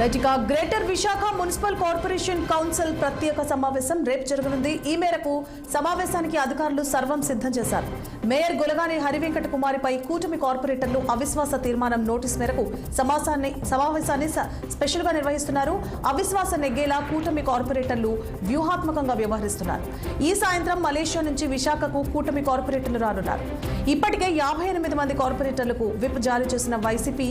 ఇక greater Visakha municipal corporation council ప్రత్యేక సమావేశం రేపు జరగనుంది. ఈ మేరకు సమావేశానికి అధికారులు సర్వం సిద్ధం చేశారు. మేయర్ గొలగాని హరివెంకట కుమారిపై కూటమి కార్పొరేటర్లు అవిశ్వాస తీర్మానం నోటీస్ మేరకు సమావేశాన్ని స్పెషల్ గా నిర్వహిస్తున్నారు. అవిశ్వాస నెగ్గేలా కూటమి కార్పొరేటర్లు వ్యూహాత్మకంగా వ్యవహరిస్తున్నారు. ఈ సాయంత్రం మలేషియా నుంచి విశాఖకు కూటమి కార్పొరేటర్లు రానున్నారు. ఇప్పటికే 58 మంది కార్పొరేటర్లకు విప్ జారీ చేసిన వైసీపీ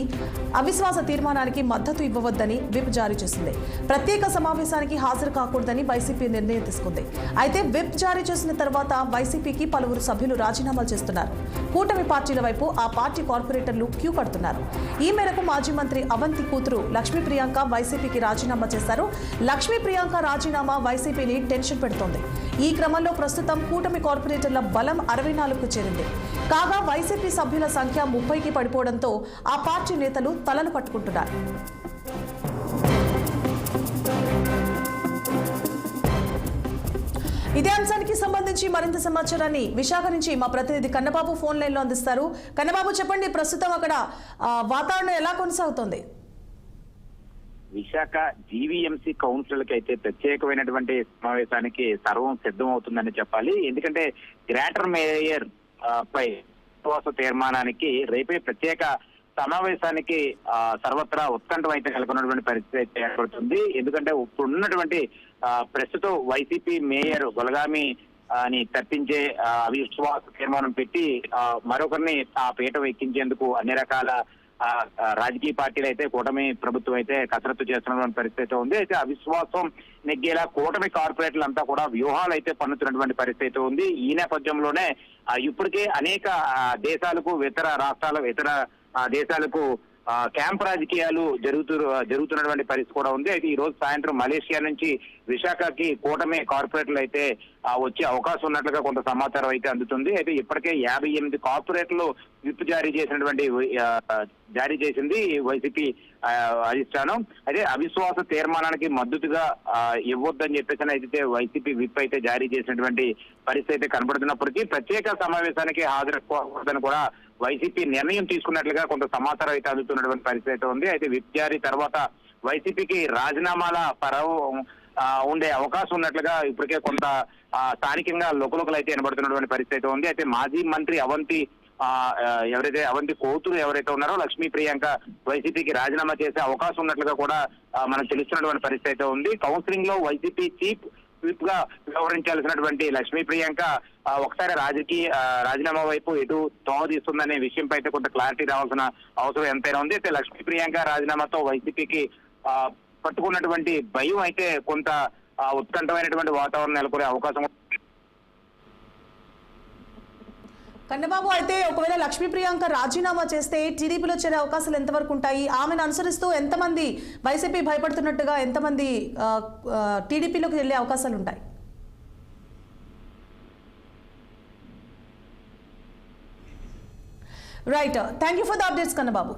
అవిశ్వాస తీర్మానానికి మద్దతు ఇవ్వవద్దని విప్ జారీ చేసింది. ప్రత్యేక సమావేశానికి హాజరు కాకూడదని వైసీపీ నిర్ణయం తీసుకుంది. అయితే విప్ జారీ చేసిన తర్వాత వైసీపీకి పలువురు సభ్యులు రాజీనామాలు చేస్తున్నారు. కూటమి పార్టీల వైపు ఆ పార్టీ కార్పొరేటర్లు క్యూ కడుతున్నారు. ఈ మేరకు మాజీ మంత్రి అవంతి కూతురు లక్ష్మీ ప్రియాంక వైసీపీకి రాజీనామా చేశారు. లక్ష్మీ ప్రియాంక రాజీనామా వైసీపీని టెన్షన్ పెడుతోంది. ఈ క్రమంలో ప్రస్తుతం కూటమి కార్పొరేటర్ల బలం 64కు చేరింది. కాగా వైసీపీ సభ్యుల సంఖ్య 30కి పడిపోవడంతో ఆ పార్టీ నేతలు తలలు పట్టుకుంటున్నారు. ఇదే అంశానికి సంబంధించి మరింత సమాచారాన్ని విశాఖ నుంచి మా ప్రతినిధి కన్నబాబు ఫోన్ లైన్ లో అందిస్తారు. కన్నబాబు, చెప్పండి, ప్రస్తుతం అక్కడ వాతావరణం ఎలా కొనసాగుతోంది? విశాఖ జీవీఎంసీ కౌన్సిల్ కి అయితే ప్రత్యేకమైనటువంటి సమావేశానికి సర్వం సిద్ధం అవుతుందని చెప్పాలి. ఎందుకంటే గ్రేటర్ మేయర్ పై విశ్వాస తీర్మానానికి రేపే ప్రత్యేక సమావేశానికి సర్వత్రా ఉత్కంఠం అయితే నెలకొన్నటువంటి పరిస్థితి అయితే ఏర్పడుతుంది. ఎందుకంటే ఇప్పుడున్నటువంటి ప్రస్తుతం వైసీపీ మేయర్ గొలగామి అని తప్పించే అవిశ్వాస తీర్మానం పెట్టి మరొకరిని ఆ పీఠం ఎక్కించేందుకు అన్ని రకాల రాజకీయ పార్టీలు అయితే కూటమి ప్రభుత్వం అయితే కసరత్తు చేస్తున్నటువంటి పరిస్థితి ఉంది. అయితే అవిశ్వాసం నెగ్గేలా కూటమి కార్పొరేటర్లు అంతా కూడా వ్యూహాలు అయితే పన్నుతున్నటువంటి పరిస్థితి ఉంది. ఈ నేపథ్యంలోనే ఇప్పటికే అనేక దేశాలకు ఇతర రాష్ట్రాల ఇతర దేశాలకు క్యాంప్ రాజకీయాలు జరుగుతున్నటువంటి పరిస్థితి కూడా ఉంది. అయితే ఈ రోజు సాయంత్రం మలేషియా నుంచి విశాఖకి కూటమి కార్పొరేటర్లు అయితే వచ్చే అవకాశం ఉన్నట్లుగా కొంత సమాచారం అయితే అందుతుంది. అయితే ఇప్పటికే 58 కార్పొరేటర్లు విప్ జారీ చేసింది వైసీపీ అధిష్టానం. అయితే అవిశ్వాస తీర్మానానికి మద్దతుగా ఇవ్వొద్దని చెప్పేసి అయితే వైసీపీ విప్ అయితే జారీ చేసినటువంటి పరిస్థితి అయితే కనబడుతున్నప్పటికీ ప్రత్యేక సమావేశానికి హాజరకపోవద్దని కూడా వైసీపీ నిర్ణయం తీసుకున్నట్లుగా కొంత సమాచారం అయితే అందుతున్నటువంటి పరిస్థితి అయితే ఉంది. అయితే విప్ జారీ తర్వాత వైసీపీకి రాజీనామాల ఉండే అవకాశం ఉన్నట్లుగా ఇప్పటికే కొంత స్థానికంగా లోకలోకలు అయితే వినబడుతున్నటువంటి పరిస్థితి అయితే ఉంది. అయితే మాజీ మంత్రి అవంతి కూతురు ఎవరైతే ఉన్నారో లక్ష్మీ ప్రియాంక వైసీపీకి రాజీనామా చేసే అవకాశం ఉన్నట్లుగా కూడా మనకు తెలుస్తున్నటువంటి పరిస్థితి అయితే ఉంది. కౌన్సిలింగ్ లో వైసీపీ చీఫ్ విప్ గా వ్యవహరించాల్సినటువంటి లక్ష్మీ ప్రియాంక ఒకసారి రాజీనామా వైపు ఎటు తోవ తీస్తుందనే విషయంపై అయితే కొంత క్లారిటీ రావాల్సిన అవసరం ఎంతైనా ఉంది. అయితే లక్ష్మీ ప్రియాంక రాజీనామాతో వైసీపీకి పట్టుకున్నటువంటి భయం అయితే కొంత ఉత్కంఠమైనటువంటి వాతావరణం నెలకొనే అవకాశం. కన్నబాబు, అయితే ఒకవేళ లక్ష్మీ ప్రియాంక రాజీనామా చేస్తే టీడీపీలో చేరే అవకాశాలు ఎంతవరకు ఉంటాయి? ఆమెను అనుసరిస్తూ ఎంతమంది వైసీపీ భయపడుతున్నట్టుగా ఎంతమంది టీడీపీలోకి వెళ్లే అవకాశాలు ఉంటాయి? Right, thank you for the updates Kannababu.